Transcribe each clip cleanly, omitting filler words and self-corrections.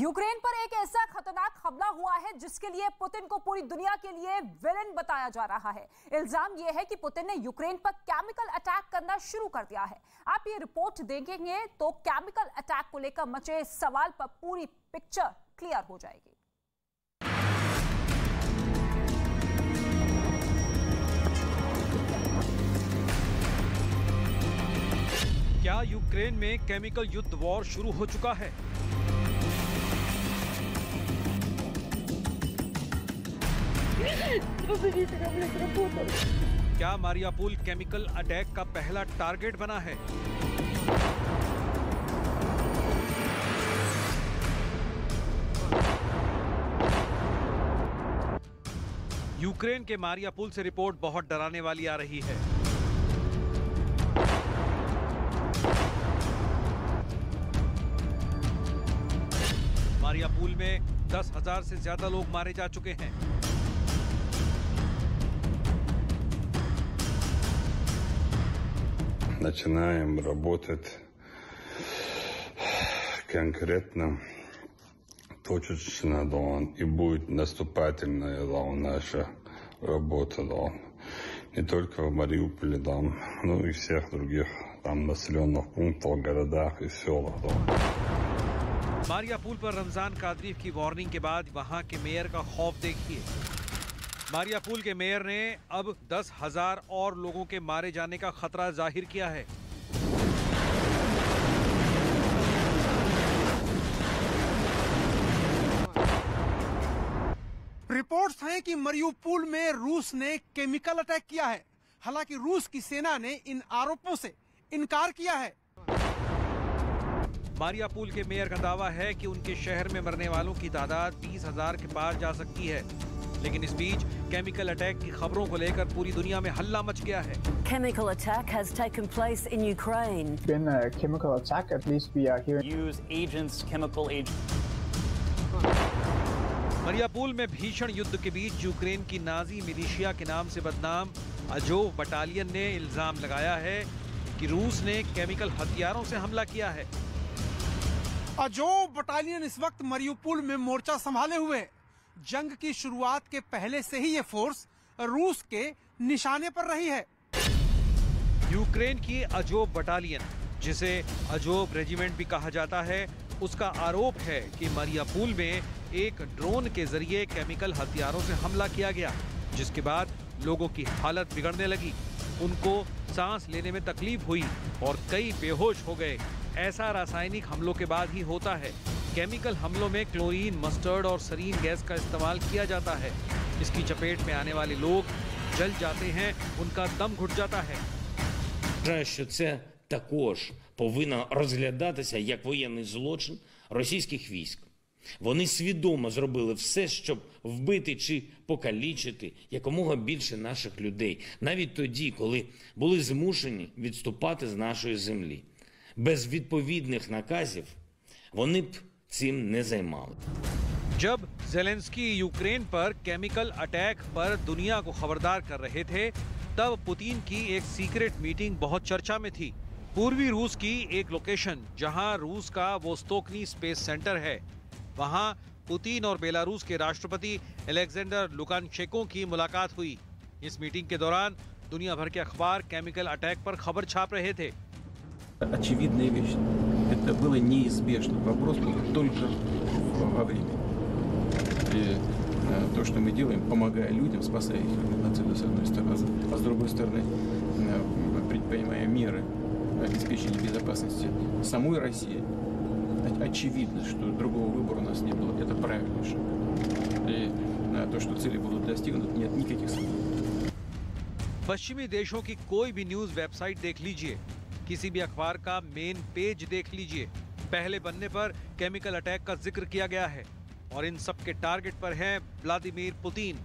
Ukraine पर एक ऐसा खतरनाक हमला हुआ है जिसके लिए पुतिन को पूरी दुनिया के लिए विलेन बताया जा रहा है। इल्जाम यह है कि पुतिन ने यूक्रेन पर केमिकल अटैक करना शुरू कर दिया है। आप ये रिपोर्ट देखेंगे तो केमिकल अटैक को लेकर मचे इस सवाल पर पूरी पिक्चर क्लियर हो जाएगी। क्या यूक्रेन में केमिकल युद्ध वॉर शुरू हो चुका है? क्या मारियापुल केमिकल अटैक का पहला टारगेट बना है? यूक्रेन के मारियापुल से रिपोर्ट बहुत डराने वाली आ रही है। मारियापुल में 10,000 से ज्यादा लोग मारे जा चुके हैं। Начинаем работать конкретно, точечно, и будет наступательная наша работа, не только в Мариуполе, но и всех других населенных пунктах, городах и селах. मारियापुल पर रमजान कादरीफ की वार्निंग के बाद वहां के मेयर का खौफ देखिए। मारियापुल के मेयर ने अब 10,000 और लोगों के मारे जाने का खतरा जाहिर किया है। रिपोर्ट्स हैं कि मारियापुल में रूस ने केमिकल अटैक किया है। हालांकि रूस की सेना ने इन आरोपों से इनकार किया है। मारियापुल के मेयर का दावा है कि उनके शहर में मरने वालों की तादाद 20,000 के पार जा सकती है। लेकिन इस बीच केमिकल अटैक की खबरों को लेकर पूरी दुनिया में हल्ला मच गया है। Chemical attack has taken place in Ukraine. Been a chemical attack, at least we are here. Use agents, chemical agents. मारियापुल में भीषण युद्ध के बीच यूक्रेन की नाजी मिलिशिया के नाम से बदनाम अजोव बटालियन ने इल्जाम लगाया है कि रूस ने केमिकल हथियारों से हमला किया है। अजोव बटालियन इस वक्त मारियापुल में मोर्चा संभाले हुए है। जंग की शुरुआत के पहले से ही ये फोर्स रूस के निशाने पर रही है। यूक्रेन की अजोव बटालियन, जिसे अजोव रेजिमेंट भी कहा जाता है, उसका आरोप है कि मारियापुल में एक ड्रोन के जरिए केमिकल हथियारों से हमला किया गया, जिसके बाद लोगों की हालत बिगड़ने लगी। उनको सांस लेने में तकलीफ हुई और कई बेहोश हो गए। ऐसा रासायनिक हमलों के बाद ही होता है। केमिकल हमलों में क्लोरीन, मस्टर्ड और सरीन गैस का इस्तेमाल किया जाता है। इसकी चपेट में आने वाले लोग जल जाते हैं, उनका दम घुट जाता है। Вважаю, що це також повинно розглядатися як воєнний злочин російських військ. Вони свідомо зробили все, щоб вбити чи покалічити якомога більше наших людей, навіть тоді, коли були змушені відступати з нашої землі. Без відповідних наказів вони б цим не займали. जब ज़ेलेंस्की यूक्रेन पर केमिकल अटैक पर दुनिया को खबरदार कर रहे थे, तब पुतिन की एक सीक्रेट मीटिंग बहुत चर्चा में थी। पूर्वी रूस की एक लोकेशन जहां रूस का वोस्तोकनी स्पेस सेंटर है, वहां पुतिन और बेलारूस के राष्ट्रपति अलेक्जेंडर लुकाशेंको की मुलाकात हुई। इस मीटिंग के दौरान दुनिया भर के अखबार केमिकल अटैक पर खबर छाप रहे थे। Очевидная вещь. Это было неизбежно. Вопрос был только во времени. И то, что мы делаем, помогая людям, спасая их от нациста с одной стороны, а с другой стороны, предпринимая меры обеспечения безопасности самой России, очевидно, что другого выбора у нас не было. Это правильный шаг. И то, что цели будут достигнуты, нет никаких сомнений. पश्चिमी देशों की कोई भी न्यूज वेबसाइट देख लीजिए, किसी भी अखबार का मेन पेज देख लीजिए, पहले पन्ने पर केमिकल अटैक का जिक्र किया गया है और इन सब के टारगेट पर हैं व्लादिमीर पुतिन।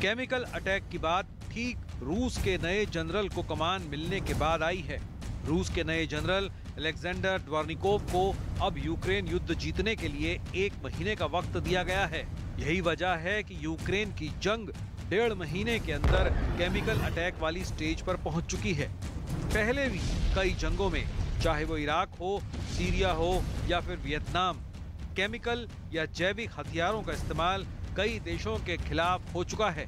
केमिकल अटैक की बात ठीक रूस के नए जनरल को कमान मिलने के बाद आई है। रूस के नए जनरल अलेक्जेंडर ड्वॉर्निकोव को अब यूक्रेन युद्ध जीतने के लिए 1 महीने का वक्त दिया गया है। यही वजह है कि यूक्रेन की जंग 1.5 महीने के अंदर केमिकल अटैक वाली स्टेज पर पहुंच चुकी है। पहले भी कई जंगों में, चाहे वो इराक हो, सीरिया हो या फिर वियतनाम, केमिकल या जैविक हथियारों का इस्तेमाल कई देशों के खिलाफ हो चुका है।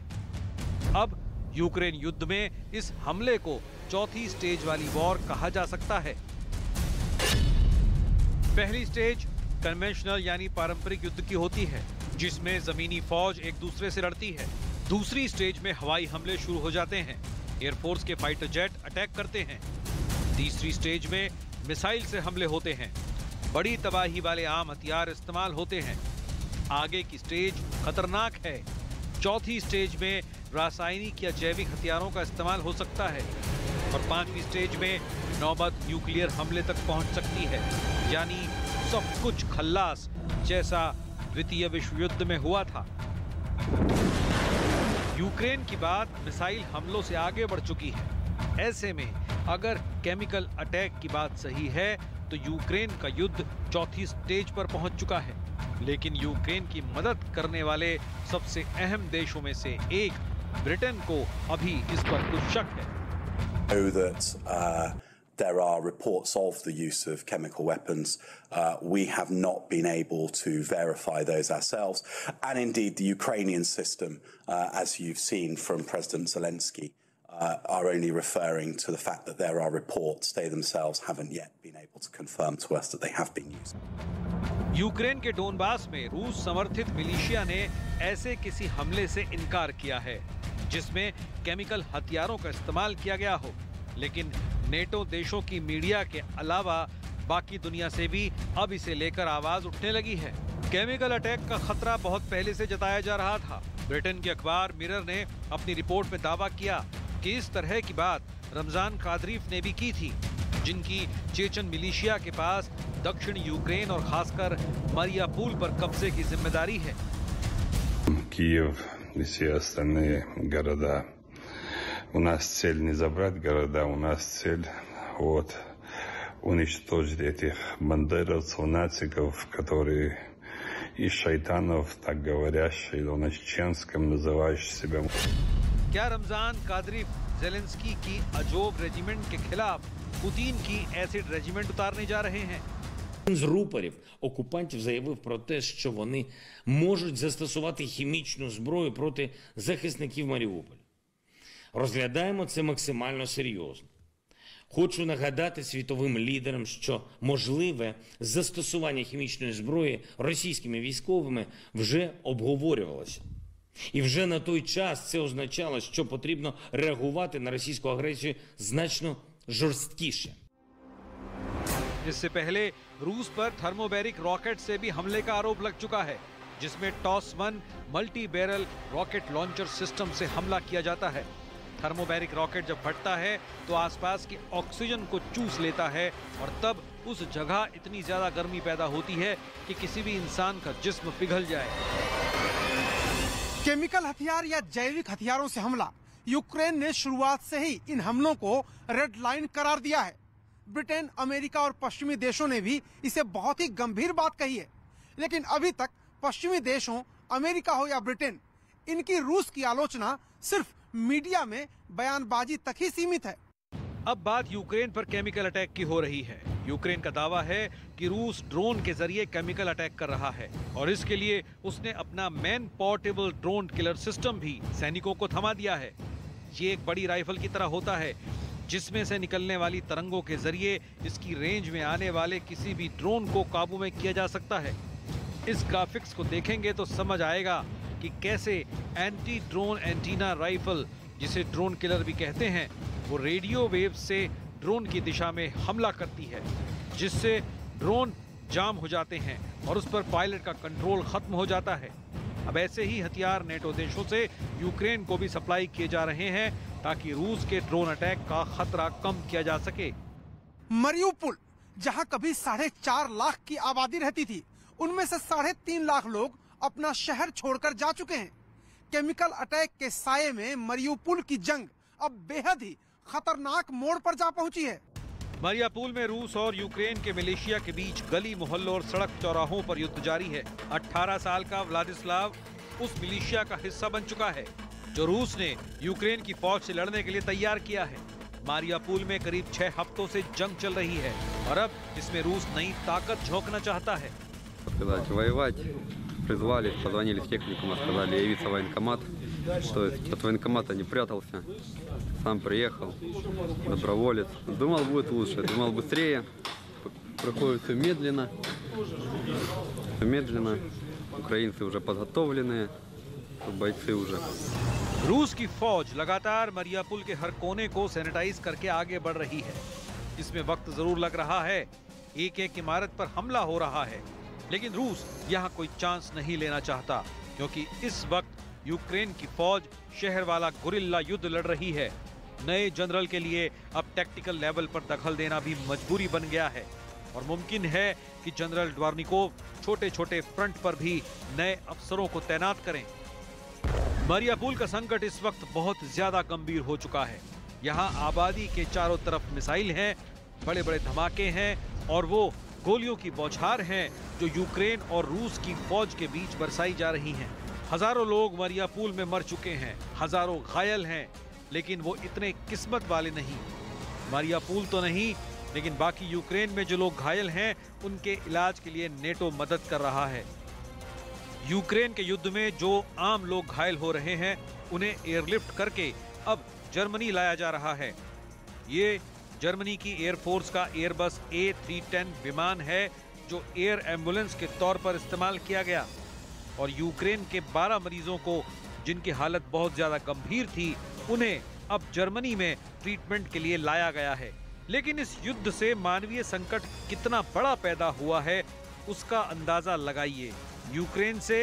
अब यूक्रेन युद्ध में इस हमले को चौथी स्टेज वाली वॉर कहा जा सकता है। पहली स्टेज कन्वेंशनल यानी पारंपरिक युद्ध की होती है, जिसमें जमीनी फौज एक दूसरे से लड़ती है। दूसरी स्टेज में हवाई हमले शुरू हो जाते हैं, एयरफोर्स के फाइटर जेट अटैक करते हैं। तीसरी स्टेज में मिसाइल से हमले होते हैं, बड़ी तबाही वाले आम हथियार इस्तेमाल होते हैं। आगे की स्टेज खतरनाक है। चौथी स्टेज में रासायनिक या जैविक हथियारों का इस्तेमाल हो सकता है और पांचवी स्टेज में नौबत न्यूक्लियर हमले तक पहुंच सकती है, यानी सब कुछ खल्लास जैसा द्वितीय विश्व युद्ध में हुआ था। यूक्रेन की बात मिसाइल हमलों से आगे बढ़ चुकी है। ऐसे में अगर केमिकल अटैक की बात सही है तो यूक्रेन का युद्ध चौथी स्टेज पर पहुंच चुका है। लेकिन यूक्रेन की मदद करने वाले सबसे अहम देशों में से एक ब्रिटेन को अभी इस पर कुछ शक है। There are reports of the use of chemical weapons. We have not been able to verify those ourselves. And indeed, the Ukrainian system, as you've seen from President Zelensky, are only referring to the fact that there are reports. They themselves haven't yet been able to confirm to us that they have been used. Ukraine के Donbas में रूस समर्थित militia ने ऐसे किसी हमले से इनकार किया है जिसमें केमिकल हथियारों का इस्तेमाल किया गया हो। लेकिन नेटो देशों की मीडिया के अलावा बाकी दुनिया से भी अब इसे लेकर आवाज उठने लगी है। केमिकल अटैक का खतरा बहुत पहले से जताया जा रहा था। ब्रिटेन के अखबार मिरर ने अपनी रिपोर्ट में दावा किया कि इस तरह की बात रमजान कादरीफ ने भी की थी, जिनकी चेचन मिलिशिया के पास दक्षिण यूक्रेन और खासकर मारियापुल पर कब्जे की जिम्मेदारी है। Киев и все остальные города. У нас цель не забрать города, у нас цель уничтожить этих бандеровцев, нациков, которые из шайтанов, так говорящие, на чеченском называющие себя. क्या रमजान कादरीफ ज़ेलेंस्की की अजोब रेजिमेंट के खिलाफ पुतिन की एसिड रेजिमेंट उतारने जा रहे हैं? Один з рупорів окупантів заявив про те, що вони можуть застосувати хімічну зброю проти захисників Маріуполя. Розглядаємо це максимально серйозно. Хочу нагадати світовим лідерам, що можливе застосування хімічної зброї російськими військовими вже обговорювалося. І вже на той час це означало, що потрібно реагувати на російську агресію значно жорсткіше. इससे पहले रूस पर थर्मोबैरिक रॉकेट से भी हमले का आरोप लग चुका है, जिसमें TOS one multi barrel rocket launcher system से हमला किया जाता है। थर्मोबैरिक रॉकेट जब फटता है तो आसपास की ऑक्सीजन को चूस लेता है और तब उस जगह इतनी ज्यादा गर्मी पैदा होती है कि किसी भी इंसान का जिस्म पिघल जाए। केमिकल हथियार या जैविक हथियारों से हमला, यूक्रेन ने शुरुआत से ही इन हमलों को रेड लाइन करार दिया है। ब्रिटेन, अमेरिका और पश्चिमी देशों ने भी इसे बहुत ही गंभीर बात कही है, लेकिन अभी तक पश्चिमी देशों, अमेरिका हो या ब्रिटेन, इनकी रूस की आलोचना सिर्फ मीडिया में बयानबाजी तक ही सीमित है। अब बात यूक्रेन पर केमिकल अटैक की हो रही है। यूक्रेन का दावा है कि रूस ड्रोन के जरिए केमिकल अटैक कर रहा है और इसके लिए उसने अपना man portable drone killer system भी सैनिकों को थमा दिया है। ये एक बड़ी राइफल की तरह होता है जिसमें से निकलने वाली तरंगों के जरिए इसकी रेंज में आने वाले किसी भी ड्रोन को काबू में किया जा सकता है। इस ग्राफिक्स को देखेंगे तो समझ आएगा कि कैसे एंटी ड्रोन एंटीना राइफल, जिसे ड्रोन किलर भी कहते हैं, वो रेडियो वेव से ड्रोन की दिशा में हमला करती है, जिससे ड्रोन जाम हो जाते हैं और उस पर पायलट का कंट्रोल खत्म हो जाता है। अब ऐसे ही हथियार नेटो देशों से यूक्रेन को भी सप्लाई किए जा रहे हैं ताकि रूस के ड्रोन अटैक का खतरा कम किया जा सके। मारिउपोल, जहां कभी 4.5 लाख की आबादी रहती थी, उनमें से 3.5 लाख लोग अपना शहर छोड़कर जा चुके हैं। केमिकल अटैक के साये में मारिउपोल की जंग अब बेहद ही खतरनाक मोड़ पर जा पहुंची है। मारियापुल में रूस और यूक्रेन के मिलिशिया के बीच गली मोहल्लों और सड़क चौराहों पर युद्ध जारी है। 18 साल का व्लादिस्लाव उस मिलिशिया का हिस्सा बन चुका है जो रूस ने यूक्रेन की फौज से लड़ने के लिए तैयार किया है। मारियापुल में करीब 6 हफ्तों से जंग चल रही है और अब इसमें रूस नई ताकत झोंकना चाहता है। Сказать, воевать призвали, позвонили с техникума, сказали явиться в военкомат. То есть от военкомата не прятался, сам приехал, доброволец. Думал, будет лучше, думал быстрее, проходит все медленно. Украинцы уже подготовленные, бойцы уже. रूस की फौज लगातार मरियापुल के हर कोने को सैनिटाइज करके आगे बढ़ रही है। इसमें वक्त जरूर लग रहा है, एक एक इमारत पर हमला हो रहा है, लेकिन रूस यहाँ कोई चांस नहीं लेना चाहता, क्योंकि इस वक्त यूक्रेन की फौज शहर वाला गुरिल्ला युद्ध लड़ रही है। नए जनरल के लिए अब टैक्टिकल लेवल पर दखल देना भी मजबूरी बन गया है और मुमकिन है कि जनरल ड्वार्निकोव छोटे छोटे फ्रंट पर भी नए अफसरों को तैनात करें। मरियापुल का संकट इस वक्त बहुत ज्यादा गंभीर हो चुका है। यहाँ आबादी के चारों तरफ मिसाइल हैं, बड़े बड़े धमाके हैं और वो गोलियों की बौछार हैं जो यूक्रेन और रूस की फौज के बीच बरसाई जा रही हैं। हजारों लोग मरियापुल में मर चुके हैं, हजारों घायल हैं, लेकिन वो इतने किस्मत वाले नहीं। मरियापुल तो नहीं, लेकिन बाकी यूक्रेन में जो लोग घायल हैं उनके इलाज के लिए नेटो मदद कर रहा है। यूक्रेन के युद्ध में जो आम लोग घायल हो रहे हैं उन्हें एयरलिफ्ट करके अब जर्मनी लाया जा रहा है। ये जर्मनी की एयरफोर्स का एयरबस A310 विमान है जो एयर एम्बुलेंस के तौर पर इस्तेमाल किया गया और यूक्रेन के 12 मरीजों को जिनकी हालत बहुत ज्यादा गंभीर थी उन्हें अब जर्मनी में ट्रीटमेंट के लिए लाया गया है। लेकिन इस युद्ध से मानवीय संकट कितना बड़ा पैदा हुआ है उसका अंदाजा लगाइए। यूक्रेन से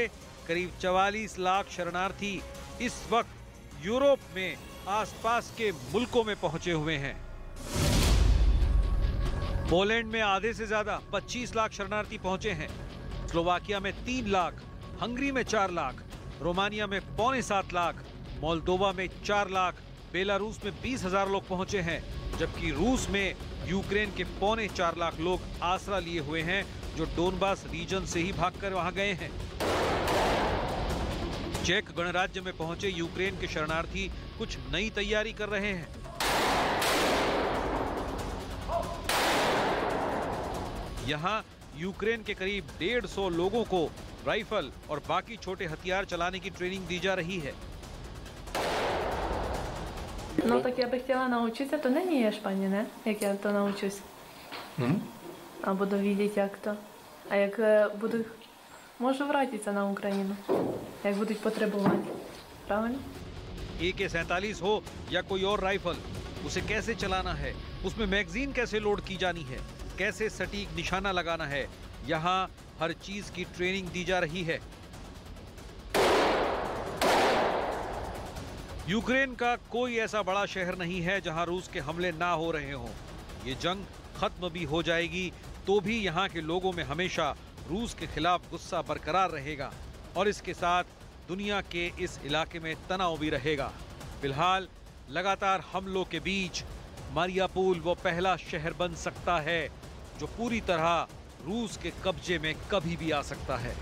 करीब 44 लाख शरणार्थी इस वक्त यूरोप में आसपास के मुल्कों में पहुंचे हुए हैं। पोलैंड में आधे से ज्यादा 25 लाख शरणार्थी पहुंचे हैं, स्लोवाकिया में 3 लाख, हंगरी में 4 लाख, रोमानिया में 6.25 लाख, मोल्दोवा में 4 लाख, बेलारूस में 20,000 लोग पहुंचे हैं, जबकि रूस में यूक्रेन के 4.25 लाख लोग आसरा लिए हुए हैं जो डोनबास रीजन से ही भागकर वहां गए हैं। चेक गणराज्य में पहुंचे यूक्रेन के शरणार्थी कुछ नई तैयारी कर रहे हैं। यहां यूक्रेन के करीब 150 लोगों को राइफल और बाकी छोटे हथियार चलाने की ट्रेनिंग दी जा रही है। Ну так я би хотіла навчитися, то не є Шпані, не? Як я то навчусь. А буду видіти, як то. А як буду, можу вратитися на Україну, як будуть потребувати. Правильно? AK-47 हो या कोई और राइफल, उसे कैसे चलाना है, उसमें मैगजीन कैसे लोड की जानी है, कैसे सटीक निशाना लगाना है, यहाँ हर चीज की ट्रेनिंग दी जा रही है। यूक्रेन का कोई ऐसा बड़ा शहर नहीं है जहां रूस के हमले ना हो रहे हों। ये जंग खत्म भी हो जाएगी तो भी यहाँ के लोगों में हमेशा रूस के खिलाफ गुस्सा बरकरार रहेगा और इसके साथ दुनिया के इस इलाके में तनाव भी रहेगा। फिलहाल लगातार हमलों के बीच मारियापुल वो पहला शहर बन सकता है जो पूरी तरह रूस के कब्जे में कभी भी आ सकता है।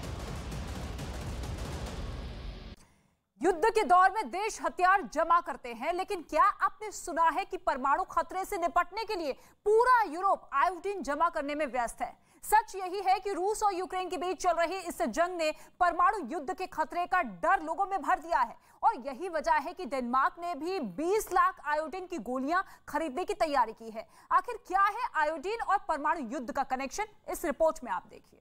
युद्ध के दौर में देश हथियार जमा करते हैं, लेकिन क्या आपने सुना है कि परमाणु खतरे से निपटने के लिए पूरा यूरोप आयोडीन जमा करने में व्यस्त है? सच यही है कि रूस और यूक्रेन के बीच चल रही इस जंग ने परमाणु युद्ध के खतरे का डर लोगों में भर दिया है और यही वजह है कि डेनमार्क ने भी 20 लाख आयोडीन की गोलियां खरीदने की तैयारी की है। आखिर क्या है आयोडीन और परमाणु युद्ध का कनेक्शन, इस रिपोर्ट में आप देखिए।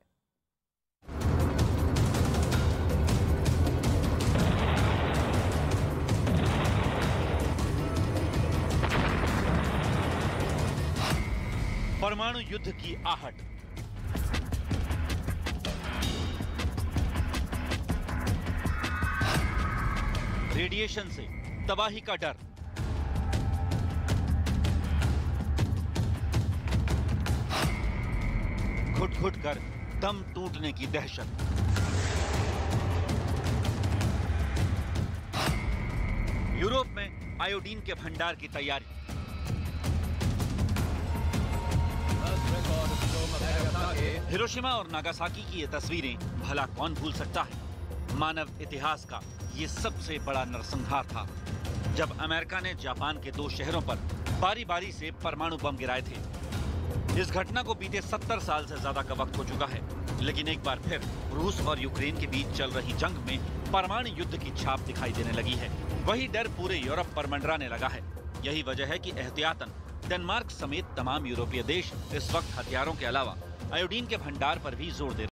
परमाणु युद्ध की आहट, रेडिएशन से तबाही का डर, घुट-घुट कर दम टूटने की दहशत, यूरोप में आयोडीन के भंडार की तैयारी, हिरोशिमा और नागासाकी की ये तस्वीरें भला कौन भूल सकता है। मानव इतिहास का ये सबसे बड़ा नरसंहार था जब अमेरिका ने जापान के 2 शहरों पर बारी बारी से परमाणु बम गिराए थे। इस घटना को बीते 70 साल से ज्यादा का वक्त हो चुका है। लेकिन एक बार फिर रूस और यूक्रेन के बीच चल रही जंग में परमाणु युद्ध की छाप दिखाई देने लगी है। वही डर पूरे यूरोप पर मंडराने लगा है। यही वजह है कि एहतियातन डेनमार्क समेत तमाम यूरोपीय देश इस वक्त हथियारों के अलावा आयोडीन के भंडार पर भी जोर दे